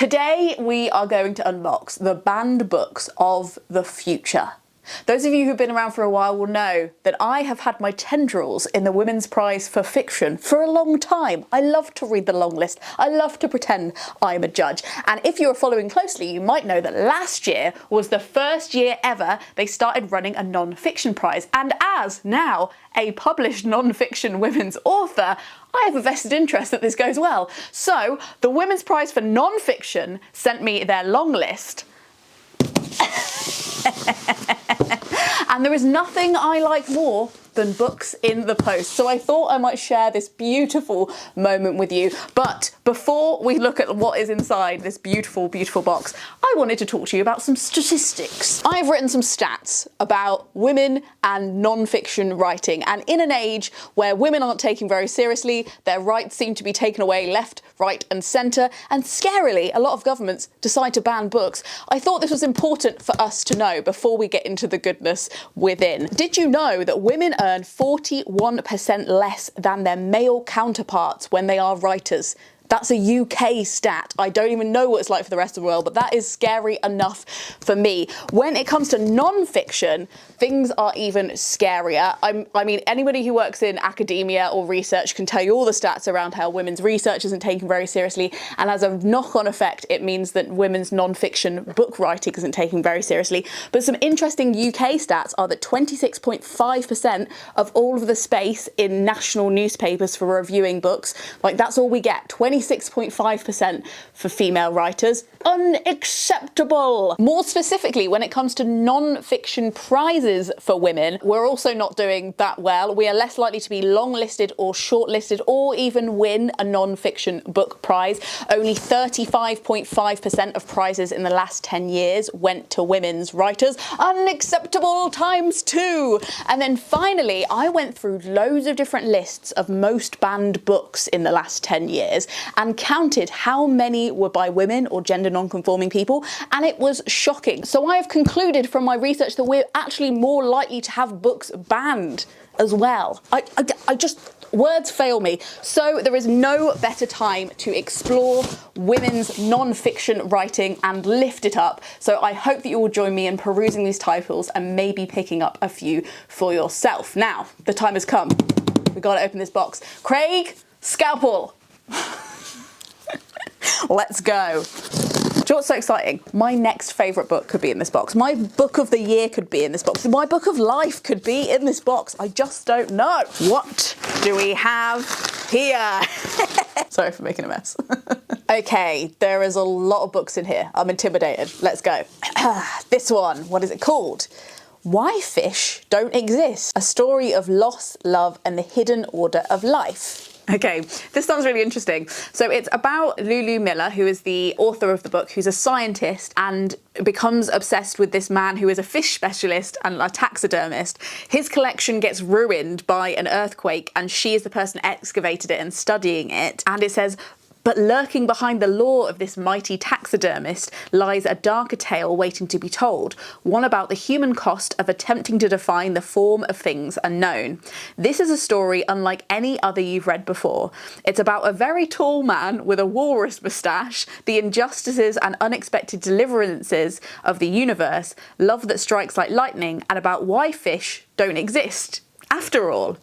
Today we are going to unbox the banned books of the future. Those of you who've been around for a while will know that I have had my tendrils in the Women's Prize for Fiction for a long time. I love to read the long list. I love to pretend I'm a judge. And if you're following closely, you might know that last year was the first year ever they started running a non-fiction prize. And as now a published non-fiction women's author, I have a vested interest that this goes well. So the Women's Prize for Non-Fiction sent me their long list. And there is nothing I like more than books in the post. So I thought I might share this beautiful moment with you. But before we look at what is inside this beautiful, beautiful box, I wanted to talk to you about some statistics. I've written some stats about women and non-fiction writing. And in an age where women aren't taken very seriously, their rights seem to be taken away left, right and centre, and scarily a lot of governments decide to ban books, I thought this was important for us to know before we get into the goodness within. Did you know that women earn 41% less than their male counterparts when they are writers? That's a UK stat. I don't even know what it's like for the rest of the world, but that is scary enough for me. When it comes to non-fiction, things are even scarier. I mean, anybody who works in academia or research can tell you all the stats around how women's research isn't taken very seriously, and as a knock-on effect, it means that women's non-fiction book writing isn't taken very seriously. But some interesting UK stats are that 26.5% of all of the space in national newspapers for reviewing books, like that's all we get. 26.5% for female writers. Unacceptable! More specifically, when it comes to non-fiction prizes for women, we're also not doing that well. We are less likely to be long-listed or short-listed or even win a non-fiction book prize. Only 35.5% of prizes in the last 10 years went to women's writers. Unacceptable times two! And then finally, I went through loads of different lists of most banned books in the last 10 years and counted how many were by women or gender non-conforming people, and it was shocking. So I have concluded from my research that we're actually more likely to have books banned as well. I just, words fail me. So there is no better time to explore women's non-fiction writing and lift it up. So I hope that you will join me in perusing these titles and maybe picking up a few for yourself. Now, the time has come. We've got to open this box. Craig, scalpel. Let's go. Do you know what's so exciting? My next favourite book could be in this box. My book of the year could be in this box. My book of life could be in this box. I just don't know. What do we have here? Sorry for making a mess. Okay, there is a lot of books in here. I'm intimidated. Let's go. This one, what is it called? Why Fish Don't Exist. A story of loss, love and the hidden order of life. Okay, this sounds really interesting. So it's about Lulu Miller, who is the author of the book, who's a scientist and becomes obsessed with this man who is a fish specialist and a taxidermist. His collection gets ruined by an earthquake and she is the person excavated it and studying it. And it says, but lurking behind the lore of this mighty taxidermist lies a darker tale waiting to be told, one about the human cost of attempting to define the form of things unknown. This is a story unlike any other you've read before. It's about a very tall man with a walrus moustache, the injustices and unexpected deliverances of the universe, love that strikes like lightning, and about why fish don't exist, after all.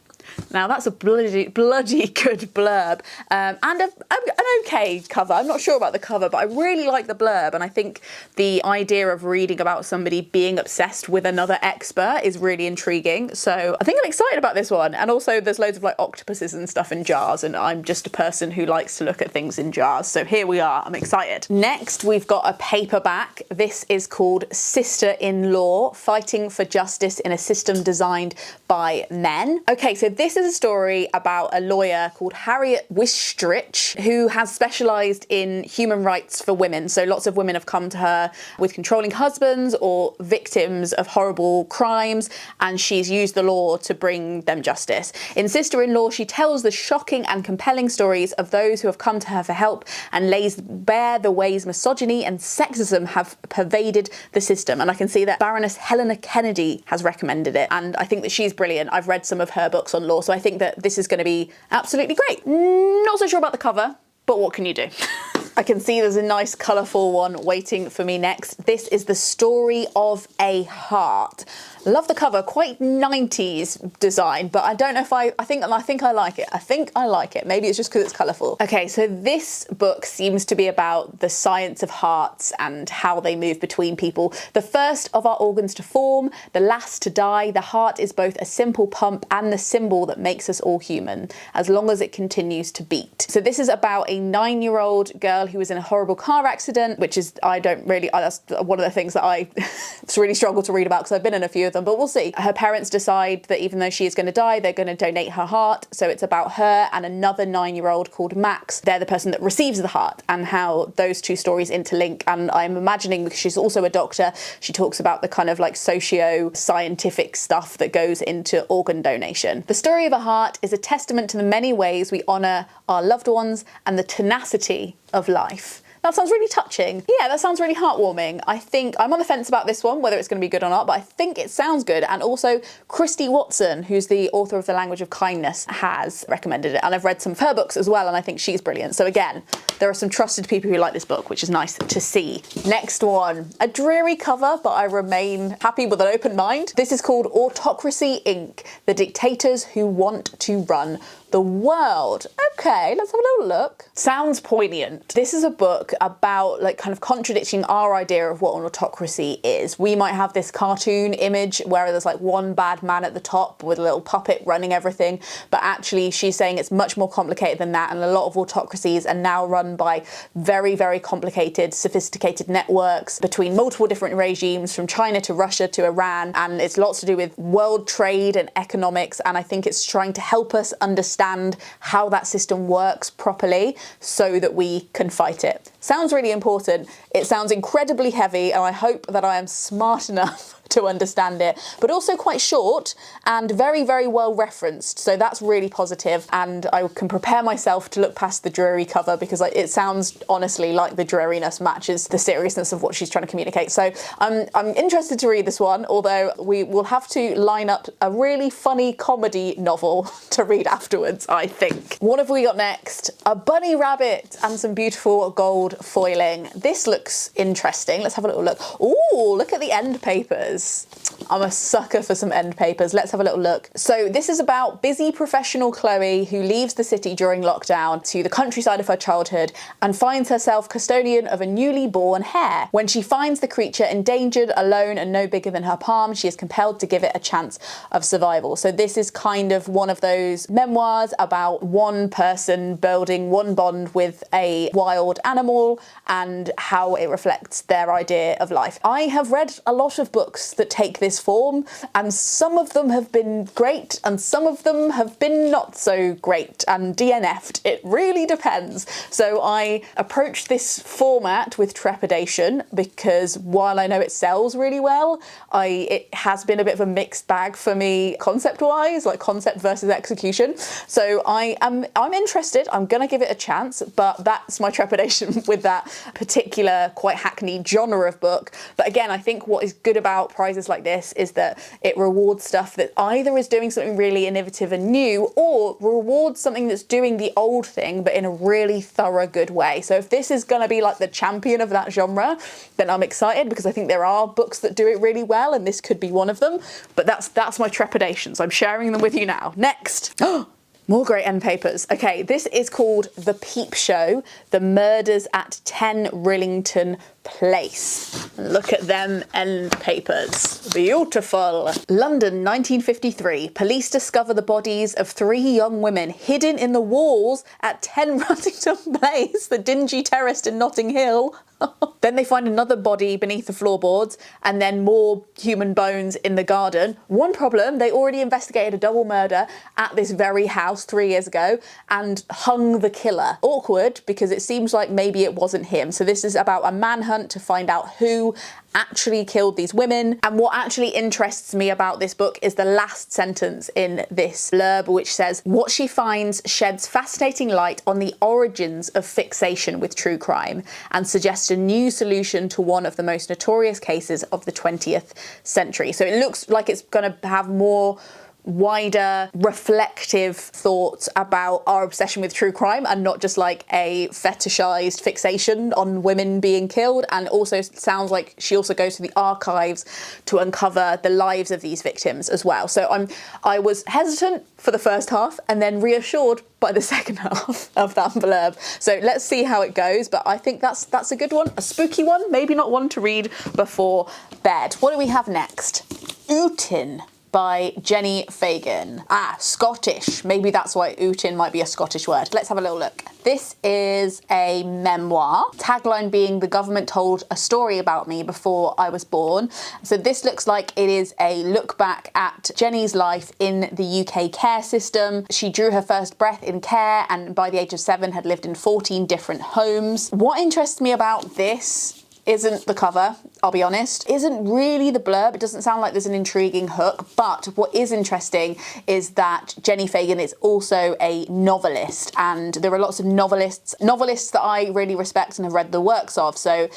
Now that's a bloody good blurb and an okay cover. I'm not sure about the cover, but I really like the blurb, and I think the idea of reading about somebody being obsessed with another expert is really intriguing. So I think I'm excited about this one. And also there's loads of like octopuses and stuff in jars, and I'm just a person who likes to look at things in jars. So here we are, I'm excited. Next we've got a paperback. This is called Sister-in-Law, Fighting for Justice in a System Designed by Men. Okay, so this is a story about a lawyer called Harriet Wistrich who has specialised in human rights for women. So lots of women have come to her with controlling husbands or victims of horrible crimes, and she's used the law to bring them justice. In Sister-in-Law, she tells the shocking and compelling stories of those who have come to her for help and lays bare the ways misogyny and sexism have pervaded the system. And I can see that Baroness Helena Kennedy has recommended it, and I think that she's brilliant. I've read some of her books on law, so I think that this is going to be absolutely great. Not so sure about the cover, but what can you do? I can see there's a nice colourful one waiting for me next. This is The Story of a Heart. Love the cover, quite 90s design, but I don't know if I think I like it. I think I like it. Maybe it's just because it's colourful. Okay, so this book seems to be about the science of hearts and how they move between people. The first of our organs to form, the last to die. The heart is both a simple pump and the symbol that makes us all human, as long as it continues to beat. So this is about a 9-year-old girl who was in a horrible car accident, which is, that's one of the things that I really struggle to read about because I've been in a few of them, but we'll see. Her parents decide that even though she is going to die, they're going to donate her heart. So it's about her and another 9-year-old called Max. They're the person that receives the heart, and how those two stories interlink. And I'm imagining, because she's also a doctor, she talks about the kind of like socio-scientific stuff that goes into organ donation. The Story of a Heart is a testament to the many ways we honour our loved ones and the tenacity of life. That sounds really touching. Yeah, that sounds really heartwarming. I think I'm on the fence about this one, whether it's going to be good or not, but I think it sounds good. And also Christy Watson, who's the author of The Language of Kindness, has recommended it. And I've read some of her books as well, and I think she's brilliant. So again, there are some trusted people who like this book, which is nice to see. Next one, a dreary cover, but I remain happy with an open mind. This is called Autocracy Inc., The Dictators Who Want to Run the World. Okay, let's have a little look. Sounds poignant. This is a book about like kind of contradicting our idea of what an autocracy is. We might have this cartoon image where there's like one bad man at the top with a little puppet running everything, but actually she's saying it's much more complicated than that, and a lot of autocracies are now run by very, very complicated, sophisticated networks between multiple different regimes, from China to Russia to Iran, and it's lots to do with world trade and economics, and I think it's trying to help us understand how that system works properly so that we can fight it. Sounds really important. It sounds incredibly heavy, and I hope that I am smart enough to understand it, but also quite short and very, very well referenced. So that's really positive, and I can prepare myself to look past the dreary cover, because it sounds honestly like the dreariness matches the seriousness of what she's trying to communicate. So I'm interested to read this one, although we will have to line up a really funny comedy novel to read afterwards, I think. What have we got next? A bunny rabbit and some beautiful gold foiling. This looks interesting. Let's have a little look. Ooh, look at the end papers. I'm a sucker for some end papers. Let's have a little look. So this is about busy professional Chloe, who leaves the city during lockdown to the countryside of her childhood and finds herself custodian of a newly born hare. When she finds the creature endangered, alone and no bigger than her palm, she is compelled to give it a chance of survival. So this is kind of one of those memoirs about one person building one bond with a wild animal and how it reflects their idea of life. I have read a lot of books that take this form, and some of them have been great and some of them have been not so great and DNF'd. It really depends. So I approach this format with trepidation, because while I know it sells really well, it has been a bit of a mixed bag for me concept-wise, like concept versus execution. So I'm interested. I'm gonna give it a chance, but that's my trepidation with that particular quite hackneyed genre of book. But again, I think what is good about prizes like this is that it rewards stuff that either is doing something really innovative and new, or rewards something that's doing the old thing but in a really thorough good way. So if this is going to be like the champion of that genre, then I'm excited, because I think there are books that do it really well, and this could be one of them. But that's my trepidations. I'm sharing them with you now. Next. More great end papers. Okay, this is called The Peep Show, The Murders at 10 Rillington Place. Look at them end papers. Beautiful. London, 1953. Police discover the bodies of 3 young women hidden in the walls at 10 Ruttington Place, the dingy terrace in Notting Hill. Then they find another body beneath the floorboards, and then more human bones in the garden. One problem, they already investigated a double murder at this very house 3 years ago and hung the killer. Awkward, because it seems like maybe it wasn't him. So this is about a manhunt to find out who actually killed these women. And what actually interests me about this book is the last sentence in this blurb, which says, "What she finds sheds fascinating light on the origins of fixation with true crime and suggests a new solution to one of the most notorious cases of the 20th century." So it looks like it's going to have more wider reflective thoughts about our obsession with true crime and not just like a fetishized fixation on women being killed. And also sounds like she also goes to the archives to uncover the lives of these victims as well. So I was hesitant for the first half and then reassured by the second half of that blurb. So let's see how it goes. But I think that's a good one, a spooky one, maybe not one to read before bed. What do we have next? Utin by Jenny Fagan. Scottish. Maybe that's why Utin might be a Scottish word. Let's have a little look. This is a memoir. Tagline being, the government told a story about me before I was born. So this looks like it is a look back at Jenny's life in the UK care system. She drew her first breath in care and by the age of 7 had lived in 14 different homes. What interests me about this isn't the cover, I'll be honest, isn't really the blurb. It doesn't sound like there's an intriguing hook, but what is interesting is that Jenny Fagan is also a novelist, and there are lots of novelists that I really respect and have read the works of. So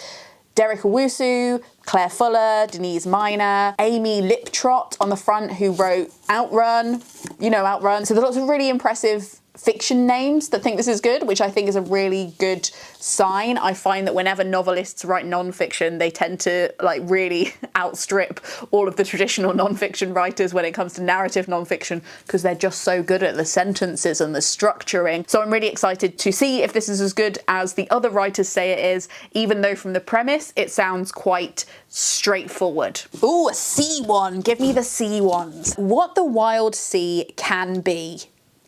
Derek Owusu, Claire Fuller, Denise Miner, Amy Liptrot on the front, who wrote Outrun, you know Outrun. So there's lots of really impressive fiction names that think this is good, which I think is a really good sign. I find that whenever novelists write non-fiction, they tend to like really outstrip all of the traditional non-fiction writers when it comes to narrative non-fiction, because they're just so good at the sentences and the structuring. So I'm really excited to see if this is as good as the other writers say it is, even though from the premise it sounds quite straightforward. Ooh, a sea one. Give me the sea ones. What the Wild Sea Can Be.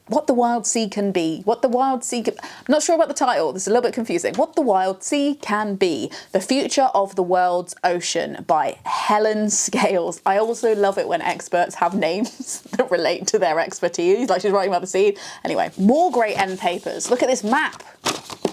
What the Wild Sea Can Be. What the Wild Sea Can... I'm not sure about the title. This is a little bit confusing. What the Wild Sea Can Be. The Future of the World's Ocean by Helen Scales. I also love it when experts have names that relate to their expertise. Like she's writing about the sea. Anyway, more great end papers. Look at this map.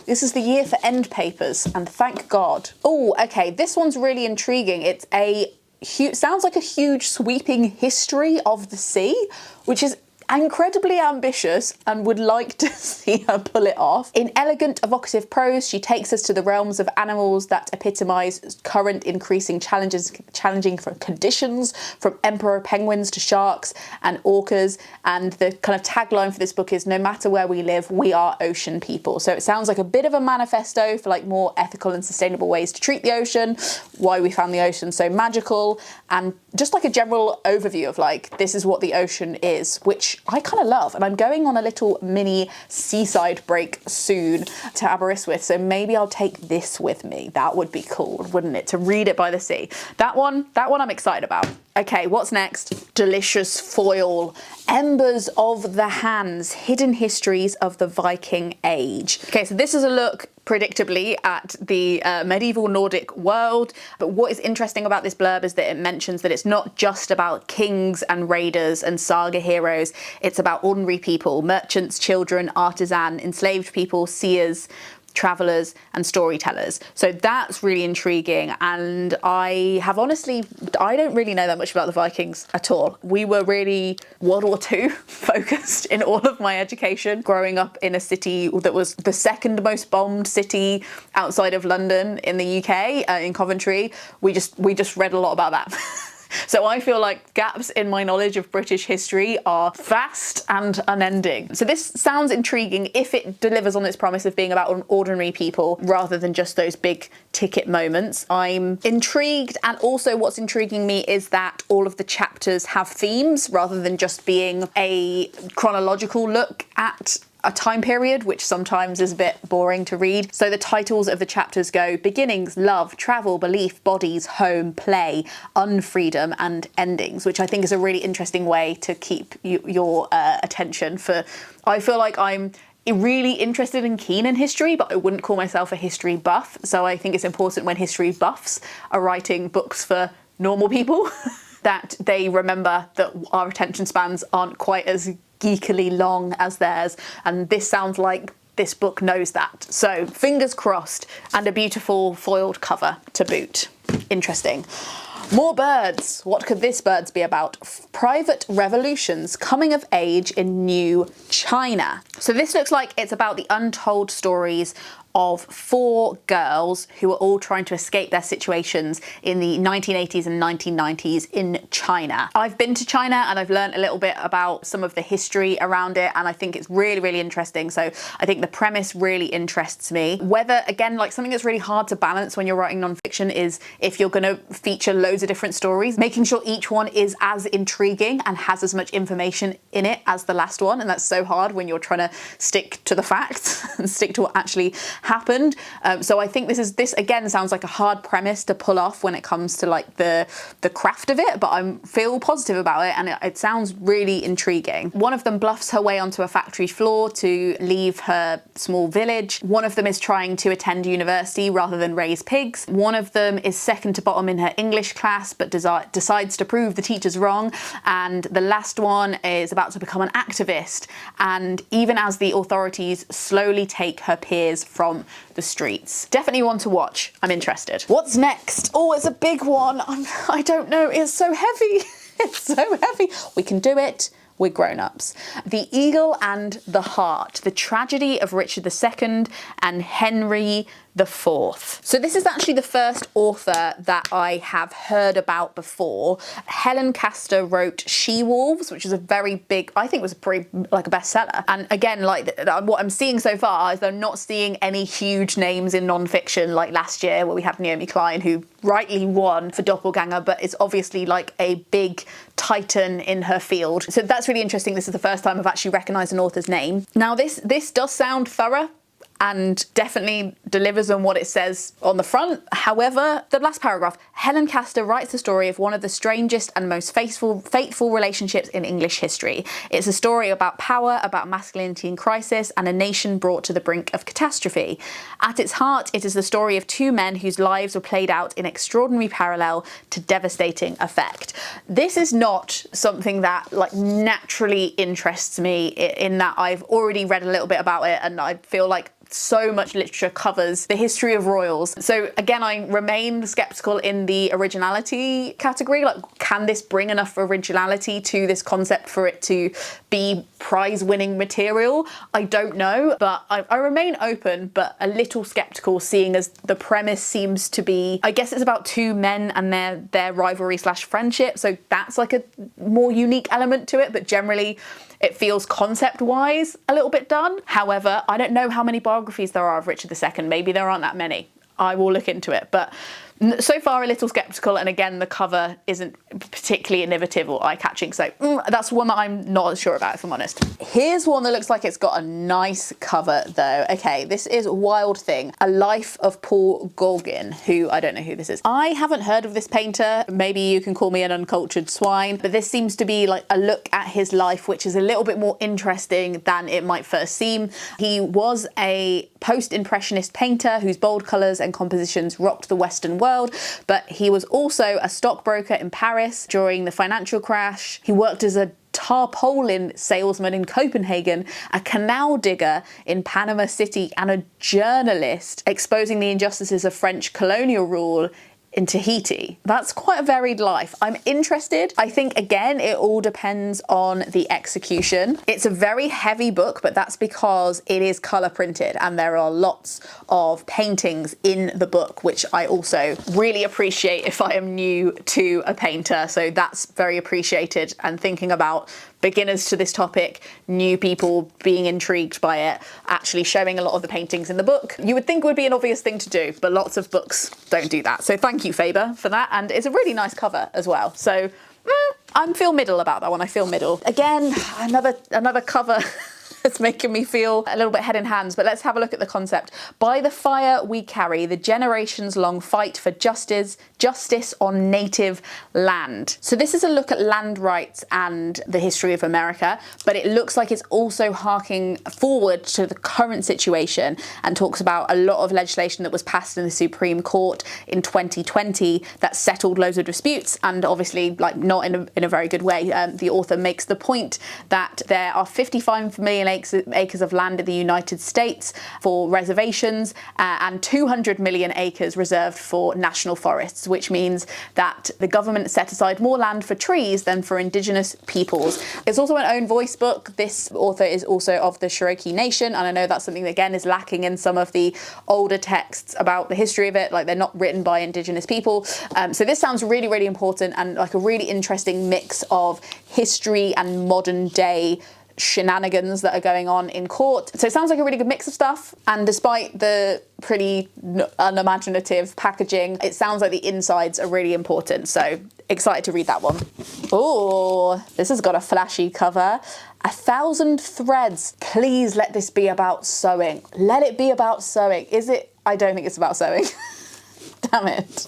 This is the year for end papers, and thank God. Oh, okay. This one's really intriguing. It's a sounds like a huge sweeping history of the sea, which is incredibly ambitious and would like to see her pull it off. In elegant, evocative prose, she takes us to the realms of animals that epitomise current increasing challenging conditions, from emperor penguins to sharks and orcas. And the kind of tagline for this book is, no matter where we live, we are ocean people. So it sounds like a bit of a manifesto for like more ethical and sustainable ways to treat the ocean, why we found the ocean so magical, and just like a general overview of like, this is what the ocean is, which I kind of love. And I'm going on a little mini seaside break soon to Aberystwyth, so maybe I'll take this with me. That would be cool, wouldn't it, to read it by the sea. That one I'm excited about. Okay, what's next? Delicious foil. Embers of the Hands, Hidden Histories of the Viking Age. Okay, so this is a look, predictably, at the medieval Nordic world. But what is interesting about this blurb is that it mentions that it's not just about kings and raiders and saga heroes. It's about ordinary people, merchants, children, artisan, enslaved people, seers, travellers and storytellers. So that's really intriguing, and I don't really know that much about the Vikings at all. We were really World War II focused in all of my education, growing up in a city that was the second most bombed city outside of London in the UK, in Coventry. We just read a lot about that. So I feel like gaps in my knowledge of British history are vast and unending. So this sounds intriguing if it delivers on its promise of being about ordinary people rather than just those big ticket moments. I'm intrigued, and also what's intriguing me is that all of the chapters have themes rather than just being a chronological look at a time period, which sometimes is a bit boring to read. So the titles of the chapters go beginnings, love, travel, belief, bodies, home, play, unfreedom, and endings, which I think is a really interesting way to keep your attention. I feel like I'm really interested and keen in history, but I wouldn't call myself a history buff. So I think it's important when history buffs are writing books for normal people that they remember that our attention spans aren't quite as geekily long as theirs, and this sounds like this book knows that. So fingers crossed, and a beautiful foiled cover to boot. Interesting. More birds. What could this birds be about? Private revolutions, coming of age in new China. So this looks like it's about the untold stories of 4 girls who were all trying to escape their situations in the 1980s and 1990s in China. I've been to China and I've learned a little bit about some of the history around it, and I think it's really, really interesting. So I think the premise really interests me. Whether, again, like something that's really hard to balance when you're writing nonfiction is if you're going to feature loads of different stories, making sure each one is as intriguing and has as much information in it as the last one. And that's so hard when you're trying to stick to the facts and stick to what actually happened. So I think this again sounds like a hard premise to pull off when it comes to like the craft of it, but I feel positive about it, and it sounds really intriguing. One of them bluffs her way onto a factory floor to leave her small village. One of them is trying to attend university rather than raise pigs. One of them is second to bottom in her English class but decides to prove the teachers wrong. And the last one is about to become an activist, and even as the authorities slowly take her peers from the streets. Definitely one to watch. I'm interested. What's next? Oh, it's a big one. I don't know. It's so heavy. It's so heavy. We can do it. We're grown-ups. The Eagle and the Heart, the tragedy of Richard II and Henry IV. So this is actually the first author that I have heard about before. Helen Castor wrote She-Wolves, which is a very big, I think was a pretty, like a bestseller. And again, like what I'm seeing so far is I'm not seeing any huge names in non-fiction like last year where we had Naomi Klein, who rightly won for Doppelganger, but it's obviously like a big titan in her field. So that's really interesting. This is the first time I've actually recognised an author's name. Now this does sound thorough and definitely delivers on what it says on the front. However, the last paragraph, Helen Castor writes the story of one of the strangest and most fateful relationships in English history. It's a story about power, about masculinity in crisis, and a nation brought to the brink of catastrophe. At its heart, it is the story of 2 men whose lives were played out in extraordinary parallel to devastating effect. This is not something that like naturally interests me, in that I've already read a little bit about it, and I feel like so much literature covers the history of royals. So again, I remain skeptical in the originality category. Like, can this bring enough originality to this concept for it to be prize-winning material? I don't know, but I remain open, but a little skeptical, seeing as the premise seems to be, I guess it's about 2 men and their rivalry / friendship. So that's like a more unique element to it, but generally it feels concept-wise a little bit done. However, I don't know how many biographies there are of Richard II. Maybe there aren't that many. I will look into it. But so far a little skeptical, and again the cover isn't particularly innovative or eye-catching, so that's one that I'm not sure about, if I'm honest. Here's one that looks like it's got a nice cover though. Okay, this is Wild Thing, A Life of Paul Gauguin, who I don't know who this is. I haven't heard of this painter. Maybe you can call me an uncultured swine, but this seems to be like a look at his life which is a little bit more interesting than it might first seem. He was a post-impressionist painter whose bold colours and compositions rocked the Western world, but he was also a stockbroker in Paris during the financial crash. He worked as a tarpaulin salesman in Copenhagen, a canal digger in Panama City, and a journalist exposing the injustices of French colonial rule in Tahiti. That's quite a varied life. I'm interested. I think, again, it all depends on the execution. It's a very heavy book, but that's because it is colour printed and there are lots of paintings in the book, which I also really appreciate if I am new to a painter. So that's very appreciated, and thinking about beginners to this topic, new people being intrigued by it, actually showing a lot of the paintings in the book. You would think it would be an obvious thing to do, but lots of books don't do that. So thank you, Faber, for that. And it's a really nice cover as well. So I feel middle about that one. I feel middle. Again, another cover It's making me feel a little bit head in hands, but let's have a look at the concept. By the fire we carry the generations-long fight for justice on native land. So this is a look at land rights and the history of America, but it looks like it's also harking forward to the current situation and talks about a lot of legislation that was passed in the Supreme Court in 2020 that settled loads of disputes, and obviously not in a very good way. The author makes the point that there are 55 million acres of land in the United States for reservations, and 200 million acres reserved for national forests, which means that the government set aside more land for trees than for indigenous peoples. It's also an own voice book. This author is also of the Cherokee Nation, and I know that's something that, again, is lacking in some of the older texts about the history of it. Like, they're not written by indigenous people. So this sounds really, really important and like a really interesting mix of history and modern day shenanigans that are going on in court. So it sounds like a really good mix of stuff, and despite the pretty unimaginative packaging, it sounds like the insides are really important. So excited to read that one. Oh, this has got a flashy cover. 1,000 threads. Please let this be about sewing. Let it be about sewing. Is it? I don't think it's about sewing. Damn it.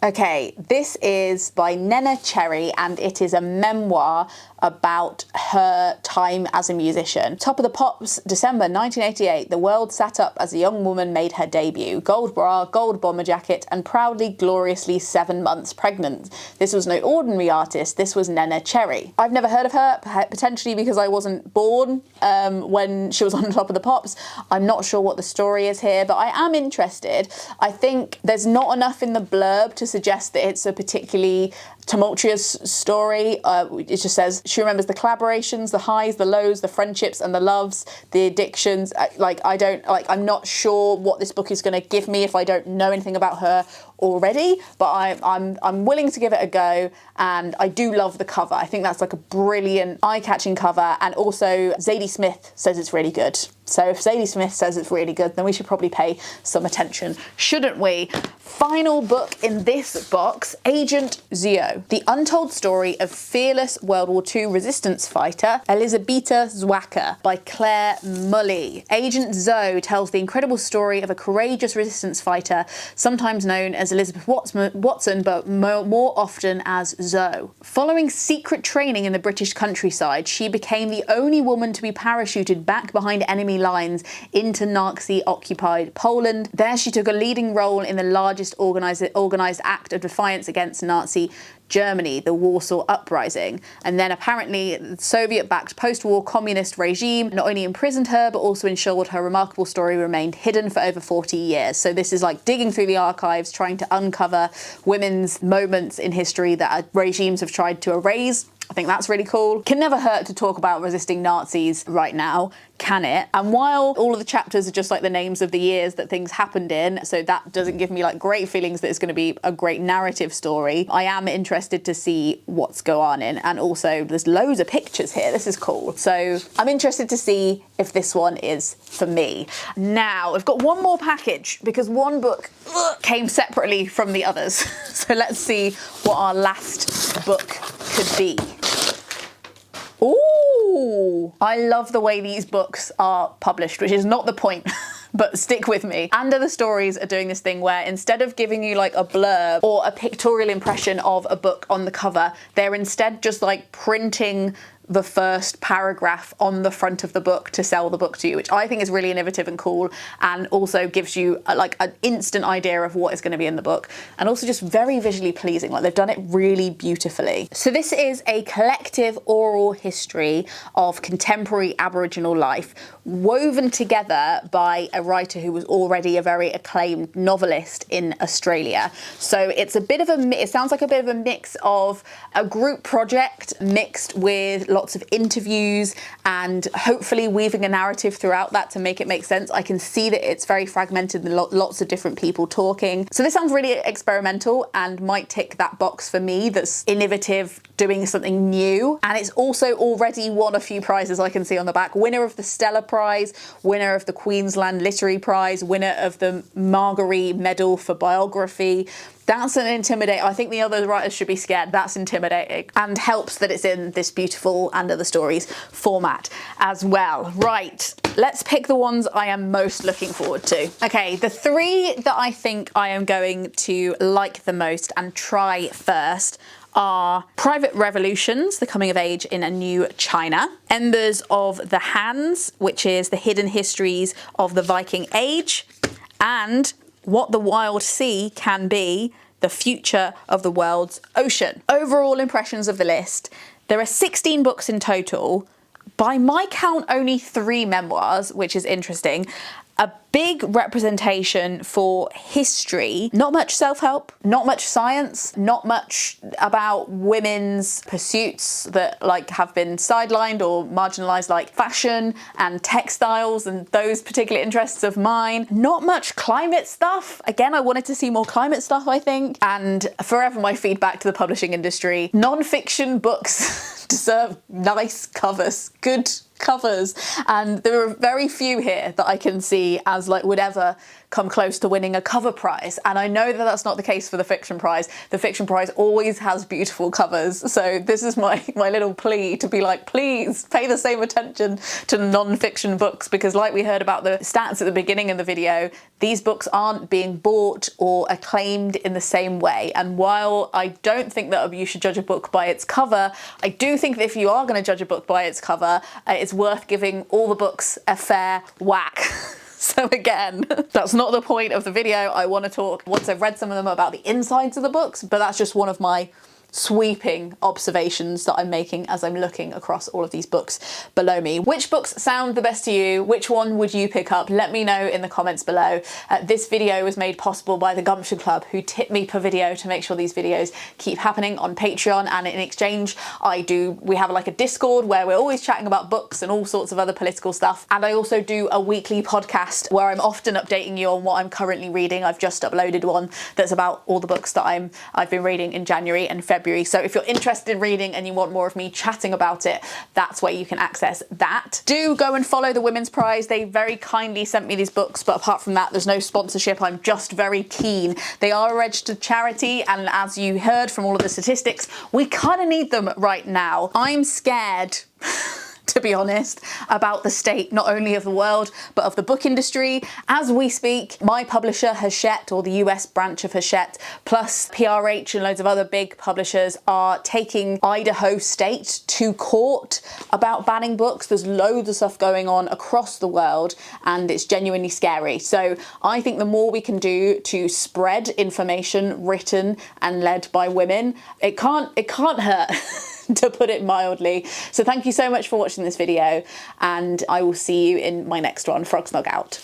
Okay, this is by Nena Cherry, and it is a memoir about her time as a musician. Top of the Pops, December 1988, the world sat up as a young woman made her debut. Gold bra, gold bomber jacket, and proudly, gloriously 7 months pregnant. This was no ordinary artist, this was Nena Cherry. I've never heard of her, potentially because I wasn't born when she was on Top of the Pops. I'm not sure what the story is here, but I am interested. I think there's not enough in the blurb to suggest that it's a particularly tumultuous story. It just says she remembers the collaborations, the highs, the lows, the friendships and the loves, the addictions. I'm not sure what this book is going to give me if I don't know anything about her already, but I'm willing to give it a go, and I do love the cover. I think that's like a brilliant, eye-catching cover, and also Zadie Smith says it's really good. So if Zadie Smith says it's really good, then we should probably pay some attention, shouldn't we? Final book in this box, Agent Zio, the untold story of fearless World War II resistance fighter Elisabetta Zwacker by Claire Mully. Agent Zoe tells the incredible story of a courageous resistance fighter, sometimes known as Elizabeth Watson, but more often as Zoe. Following secret training in the British countryside, she became the only woman to be parachuted back behind enemy lines into Nazi-occupied Poland. There she took a leading role in the largest organised act of defiance against Nazi Germany, the Warsaw Uprising. And then apparently the Soviet-backed post-war communist regime not only imprisoned her, but also ensured her remarkable story remained hidden for over 40 years. So this is like digging through the archives, trying to uncover women's moments in history that regimes have tried to erase. I think that's really cool. Can never hurt to talk about resisting Nazis right now, can it? And while all of the chapters are just like the names of the years that things happened in, so that doesn't give me like great feelings that it's going to be a great narrative story, I am interested to see what's going on in. And also there's loads of pictures here. This is cool. So I'm interested to see if this one is for me. Now, I've got one more package because one book came separately from the others. So let's see what our last book could be. Ooh, I love the way these books are published, which is not the point. But stick with me. And Other Stories are doing this thing where instead of giving you like a blurb or a pictorial impression of a book on the cover, they're instead just like printing the first paragraph on the front of the book to sell the book to you, which I think is really innovative and cool, and also gives you like an instant idea of what is going to be in the book, and also just very visually pleasing. Like, they've done it really beautifully. So this is a collective oral history of contemporary Aboriginal life, woven together by a writer who was already a very acclaimed novelist in Australia. So it's a bit of it sounds like a bit of a mix of a group project mixed with lots of interviews and hopefully weaving a narrative throughout that to make it make sense. I can see that it's very fragmented and lots of different people talking. So this sounds really experimental and might tick that box for me, that's innovative, doing something new. And it's also already won a few prizes I can see on the back. Winner of the Stella Prize, winner of the Queensland Literary Prize, winner of the Marguerite Medal for Biography. That's an intimidating. I think the other writers should be scared. That's intimidating, and helps that it's in this beautiful And Other Stories format as well. Right, let's pick the ones I am most looking forward to. Okay, the three that I think I am going to like the most and try first are Private Revolutions, The Coming of Age in a New China, Embers of the Hands, which is the hidden histories of the Viking Age, and What the Wild Sea Can Be, the future of the world's ocean. Overall impressions of the list, there are 16 books in total, by my count, only 3 memoirs, which is interesting. A big representation for history, not much self-help, not much science, not much about women's pursuits that like have been sidelined or marginalized, like fashion and textiles and those particular interests of mine. Not much climate stuff. Again, I wanted to see more climate stuff, I think. And forever my feedback to the publishing industry, non-fiction books deserve nice covers, good covers, and there are very few here that I can see as like would ever come close to winning a cover prize. And I know that that's not the case for the fiction prize. The fiction prize always has beautiful covers. So this is my little plea to be like, please pay the same attention to non-fiction books, because like we heard about the stats at the beginning of the video, these books aren't being bought or acclaimed in the same way. And while I don't think that you should judge a book by its cover, I do think that if you are going to judge a book by its cover, it's worth giving all the books a fair whack. So again, that's not the point of the video. I want to talk, once I've read some of them, about the insides of the books, but that's just one of my sweeping observations that I'm making as I'm looking across all of these books below me. Which books sound the best to you? Which one would you pick up? Let me know in the comments below. This video was made possible by the Gumption Club, who tip me per video to make sure these videos keep happening on Patreon, and in exchange we have like a Discord where we're always chatting about books and all sorts of other political stuff. And I also do a weekly podcast where I'm often updating you on what I'm currently reading. I've just uploaded one that's about all the books that I've been reading in January and February. So if you're interested in reading and you want more of me chatting about it, that's where you can access that. Do go and follow the Women's Prize. They very kindly sent me these books, but apart from that, there's no sponsorship. I'm just very keen. They are a registered charity, and as you heard from all of the statistics, we kind of need them right now. I'm scared to be honest, about the state not only of the world, but of the book industry. As we speak, my publisher, Hachette, or the US branch of Hachette, plus PRH and loads of other big publishers are taking Idaho State to court about banning books. There's loads of stuff going on across the world, and it's genuinely scary. So I think the more we can do to spread information written and led by women, it can't hurt. To put it mildly. So thank you so much for watching this video, and I will see you in my next one. Frogsnog out.